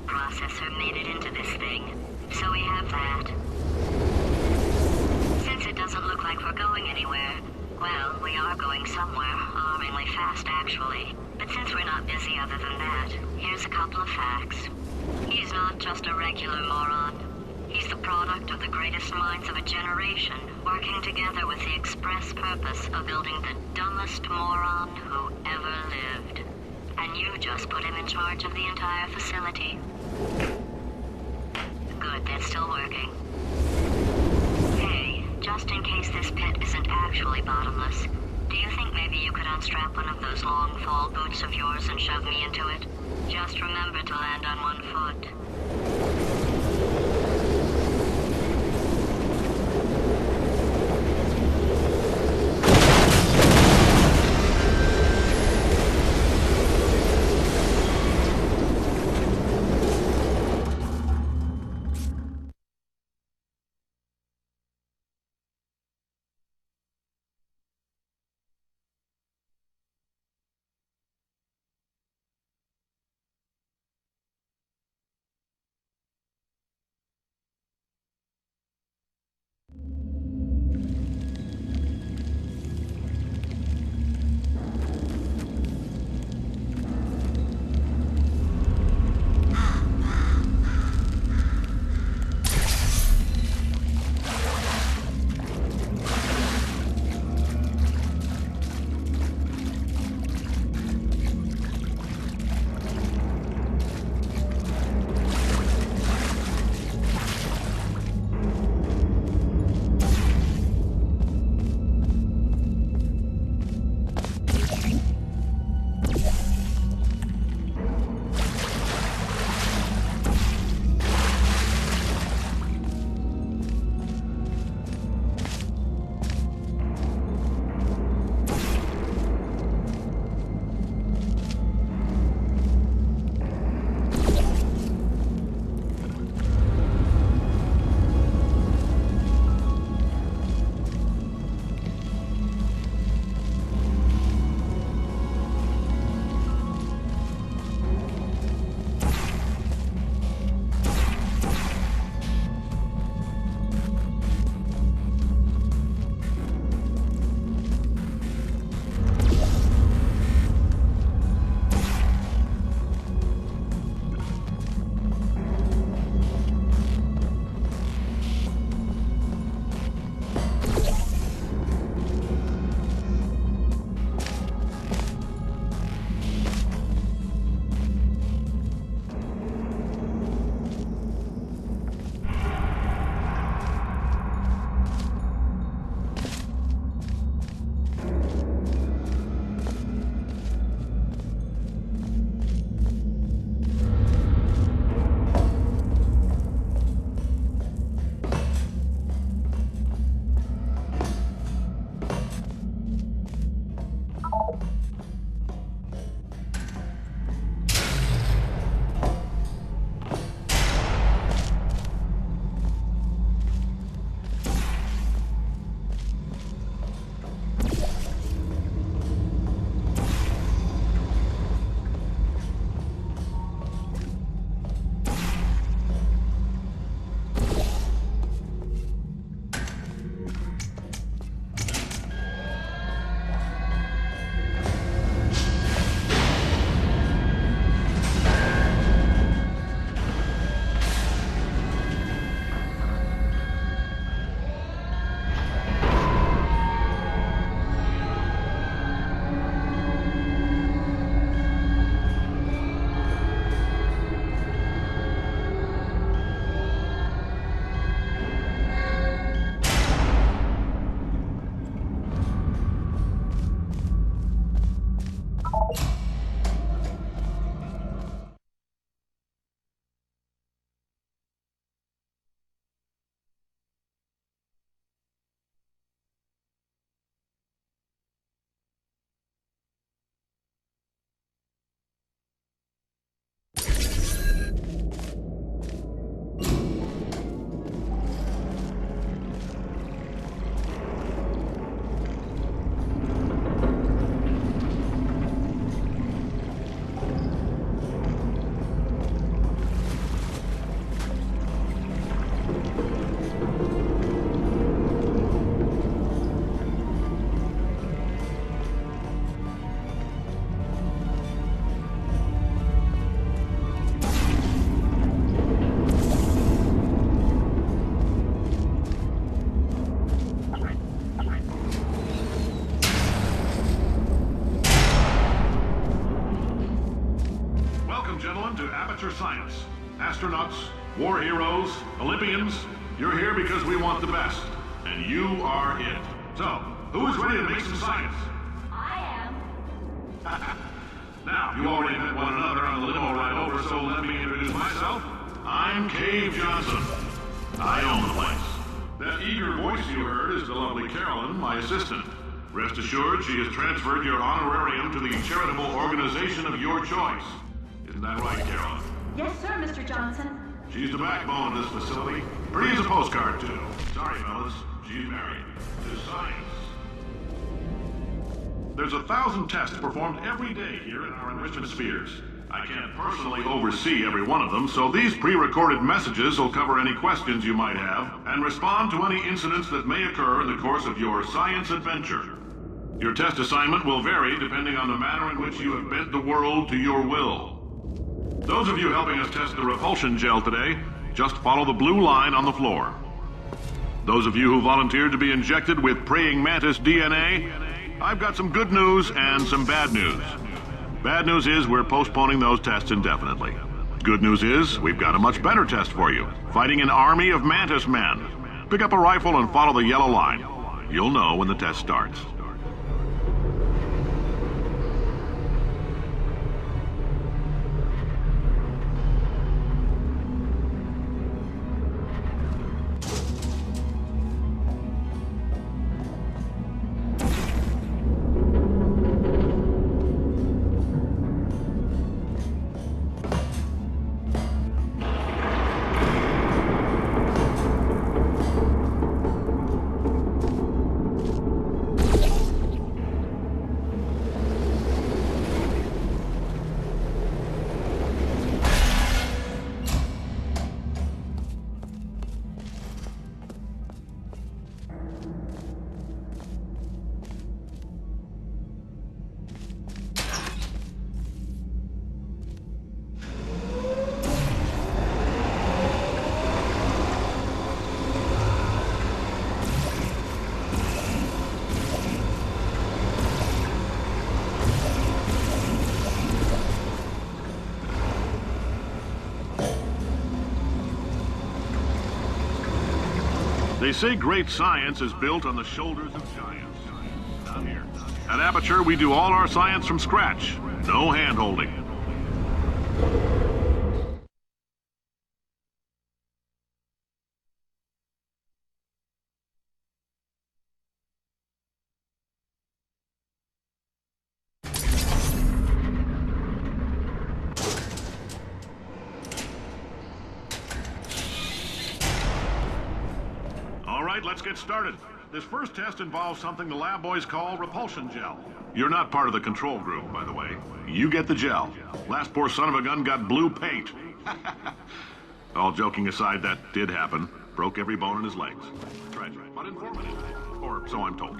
processor made it into this thing, so we have that. Since it doesn't look like we're going anywhere, well, we are going somewhere, alarmingly fast actually. But since we're not busy other than that, here's a couple of facts. He's not just a regular moron. He's the product of the greatest minds of a generation, working together with the express purpose of building the dumbest moron who ever lived. And you just put him in charge of the entire facility. Good, that's still working. Hey, just in case this pit isn't actually bottomless, do you think maybe you could unstrap one of those long fall boots of yours and shove me into it? Just remember to land on one foot. astronauts, war heroes, Olympians, you're here because we want the best. And you are it. So, who is ready to make some science? I am. Now, you already met one another on the limo ride over, so let me introduce myself. I'm Cave Johnson. I own the place. That eager voice you heard is the lovely Carolyn, my assistant. Rest assured, she has transferred your honorarium to the charitable organization of your choice. Isn't that right, Carolyn? Yes, sir, Mr. Johnson. She's the backbone of this facility. Pretty as a postcard, too. Sorry, fellas. She's married to science. There's 1,000 tests performed every day here in our enrichment spheres. I can't personally oversee every one of them, so these pre-recorded messages will cover any questions you might have and respond to any incidents that may occur in the course of your science adventure. Your test assignment will vary depending on the manner in which you have bent the world to your will. Those of you helping us test the repulsion gel today, just follow the blue line on the floor. Those of you who volunteered to be injected with praying mantis DNA, I've got some good news and some bad news. Bad news is we're postponing those tests indefinitely. Good news is we've got a much better test for you. Fighting an army of mantis men. Pick up a rifle and follow the yellow line. You'll know when the test starts. They say great science is built on the shoulders of giants. Not here. At Aperture, we do all our science from scratch. No hand-holding. Let's get started. This first test involves something the lab boys call repulsion gel. You're not part of the control group, by the way. You get the gel. Last poor son of a gun got blue paint. All joking aside, that did happen. Broke every bone in his legs. Tragic, but informative. Or so I'm told.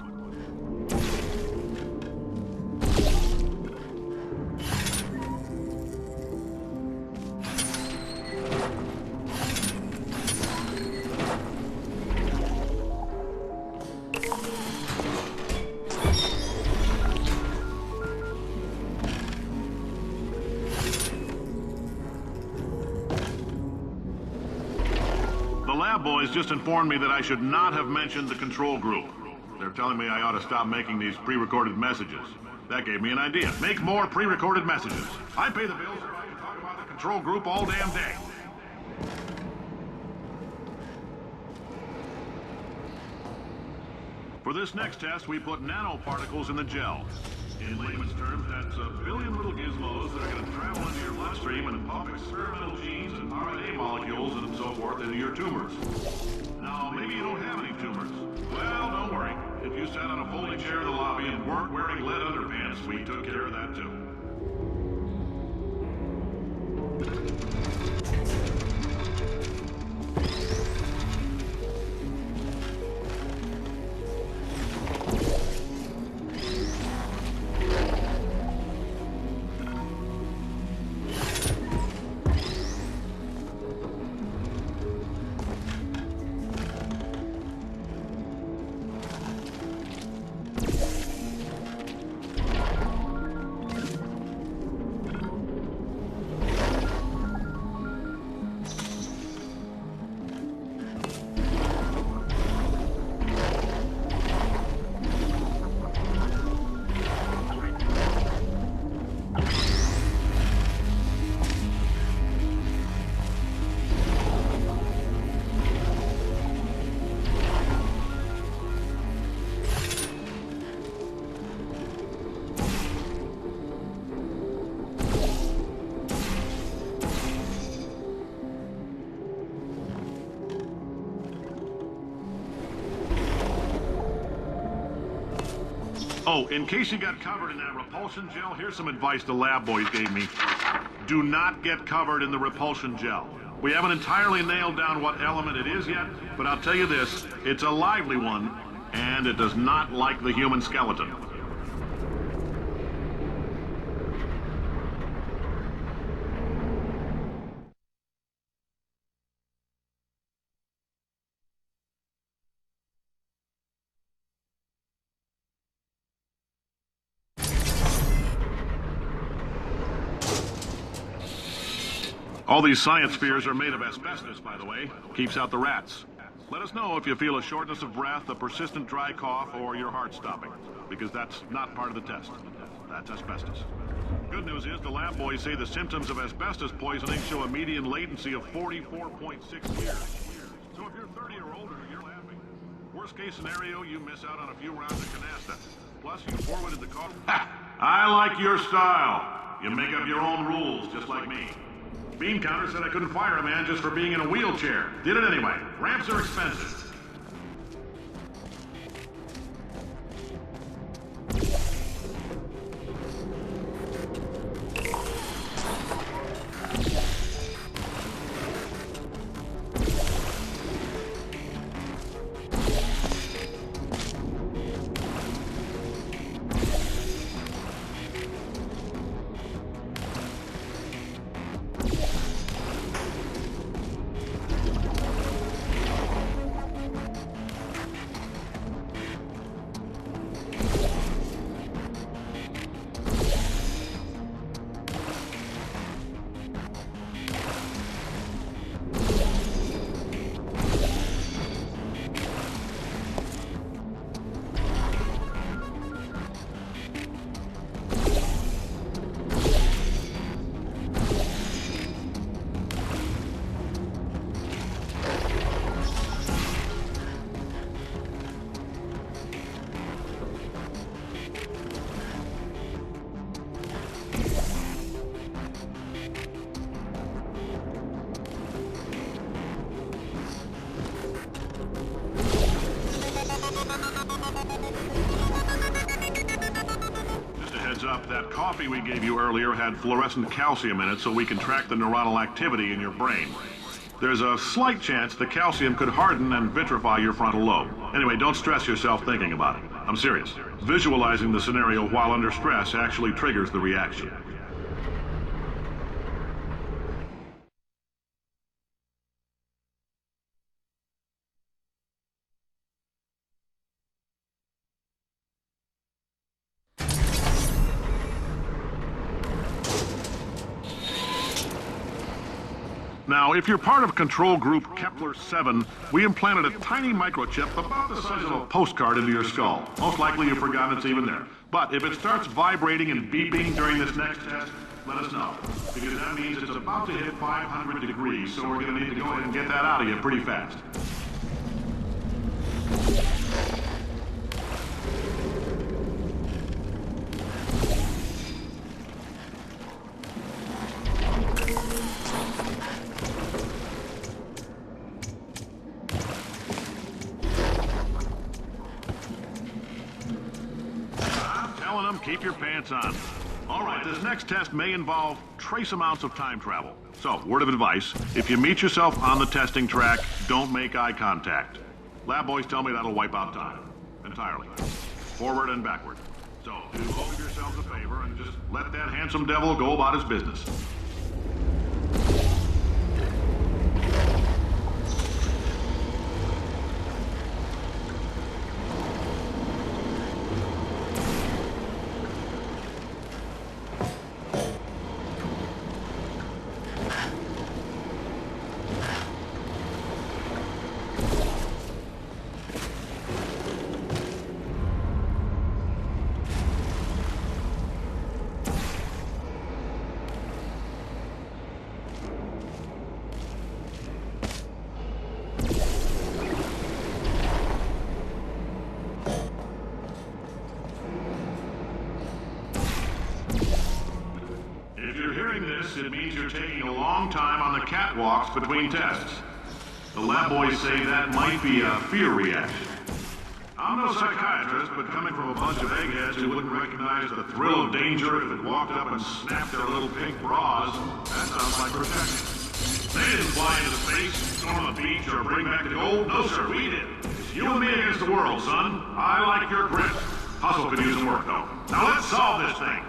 Boys just informed me that I should not have mentioned the control group. They're telling me I ought to stop making these pre-recorded messages. That gave me an idea. Make more pre-recorded messages. I pay the bills so I can talk about the control group all damn day. For this next test, we put nanoparticles in the gel. In layman's terms, that's a billion little gizmos that are going to travel into your bloodstream and pump experimental genes and RNA molecules and so forth into your tumors. Now, maybe you don't have any tumors. Well, don't worry. If you sat on a folding chair in the lobby and weren't wearing lead underpants, we took care of that too. Oh, in case you got covered in that repulsion gel, here's some advice the lab boys gave me. Do not get covered in the repulsion gel. We haven't entirely nailed down what element it is yet, but I'll tell you this, it's a lively one, and it does not like the human skeleton. All these science spheres are made of asbestos, by the way. Keeps out the rats. Let us know if you feel a shortness of breath, a persistent dry cough, or your heart stopping, because that's not part of the test. That's asbestos. Good news is the lab boys say the symptoms of asbestos poisoning show a median latency of 44.6 years. So if you're 30 or older, you're laughing. Worst case scenario, you miss out on a few rounds of canasta. Plus, you forwarded the call. I like your style. You make up your own rules, just like me. Bean counter said I couldn't fire a man just for being in a wheelchair. Did it anyway. Ramps are expensive. Up, that coffee we gave you earlier had fluorescent calcium in it so we can track the neuronal activity in your brain. There's a slight chance the calcium could harden and vitrify your frontal lobe. Anyway, don't stress yourself thinking about it. I'm serious. Visualizing the scenario while under stress actually triggers the reaction. Now, if you're part of control group Kepler-7, we implanted a tiny microchip about the size of a postcard into your skull. Most likely you've forgotten it's even there. But if it starts vibrating and beeping during this next test, let us know. Because that means it's about to hit 500 degrees, so we're going to need to go ahead and get that out of you pretty fast. Keep your pants on. All right, this next test may involve trace amounts of time travel. So, word of advice, if you meet yourself on the testing track, don't make eye contact. Lab boys tell me that'll wipe out time. Entirely. Forward and backward. So, do both of yourselves a favor and just let that handsome devil go about his business. It means you're taking a long time on the catwalks between tests. The lab boys say that might be a fear reaction. I'm no psychiatrist, but coming from a bunch of eggheads who wouldn't recognize the thrill of danger if it walked up and snapped their little pink bras, that sounds like protection. They didn't fly into space, storm a beach, or bring back the gold. No, sir, we did. It's you and me against the world, son. I like your grit. Hustle could use some work, though. Now let's solve this thing.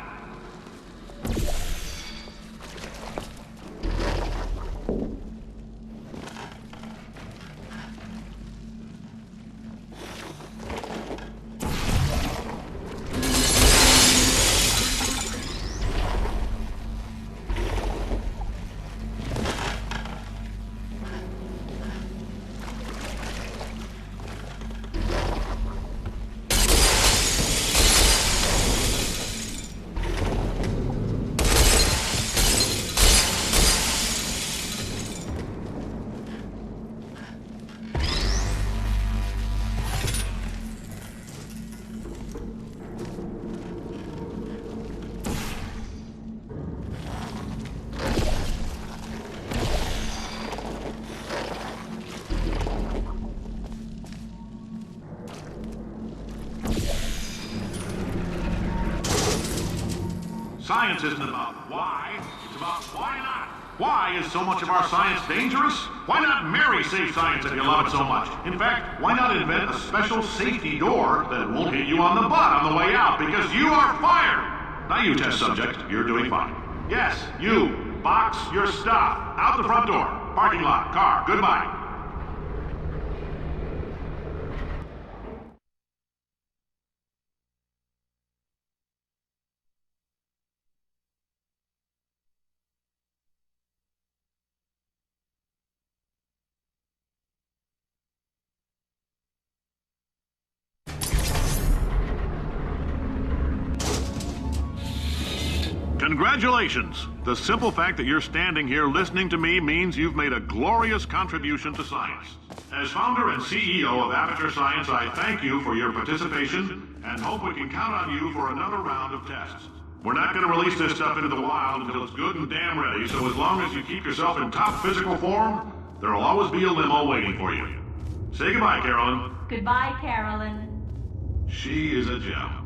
Science isn't about why, it's about why not. Why is so much of our science dangerous? Why not marry safe science if you love it so much? In fact, why not invent a special safety door that won't hit you on the butt on the way out, because you are fired! Now you, test subject, you're doing fine. Yes, you, box your stuff. Out the front door. Parking lot, car, goodbye. Congratulations! The simple fact that you're standing here listening to me means you've made a glorious contribution to science. As founder and CEO of Aperture Science, I thank you for your participation and hope we can count on you for another round of tests. We're not going to release this stuff into the wild until it's good and damn ready, so as long as you keep yourself in top physical form, there'll always be a limo waiting for you. Say goodbye, Carolyn. Goodbye, Carolyn. She is a gem.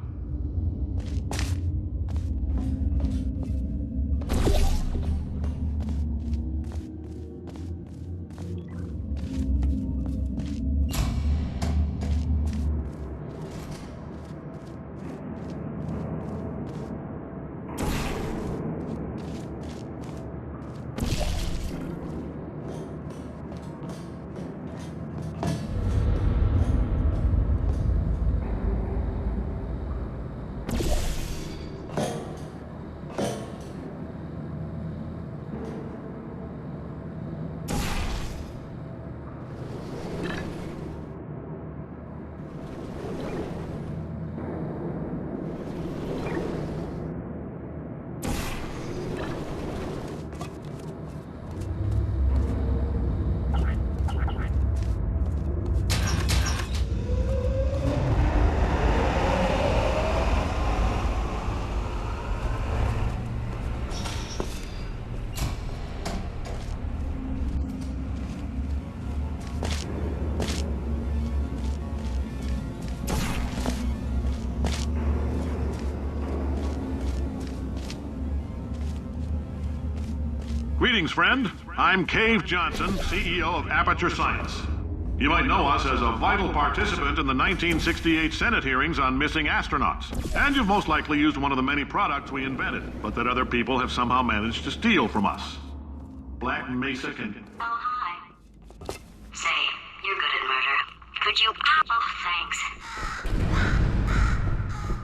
Greetings, friend. I'm Cave Johnson, CEO of Aperture Science. You might know us as a vital participant in the 1968 Senate hearings on missing astronauts. And you've most likely used one of the many products we invented, but that other people have somehow managed to steal from us. Black Mesa can... Oh, hi. Say, you're good at murder. Could you... Oh, thanks.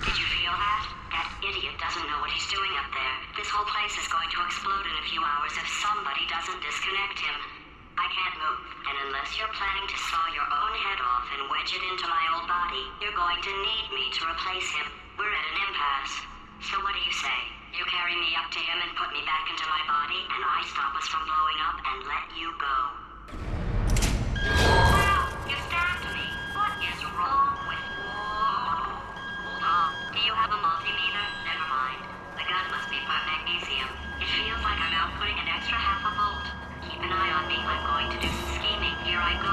Did you feel that? That idiot doesn't know what he's doing up there. This whole place is going to explode in a few hours if somebody doesn't disconnect him. I can't move, and unless you're planning to saw your own head off and wedge it into my old body, you're going to need me to replace him. We're at an impasse. So what do you say? You carry me up to him and put me back into my body, and I stop us from blowing up and let you go. Wow, you stabbed me. What is wrong with you? Hold on. Do you have a multimeter? Never mind. The gun must be part magnesium. It feels like I'm outputting an extra half a volt. Keep an eye on me. I'm going to do some scheming. Here I go.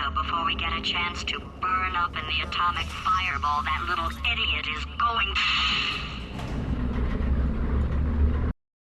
so before we get a chance to burn up in the atomic fireball that little idiot is going...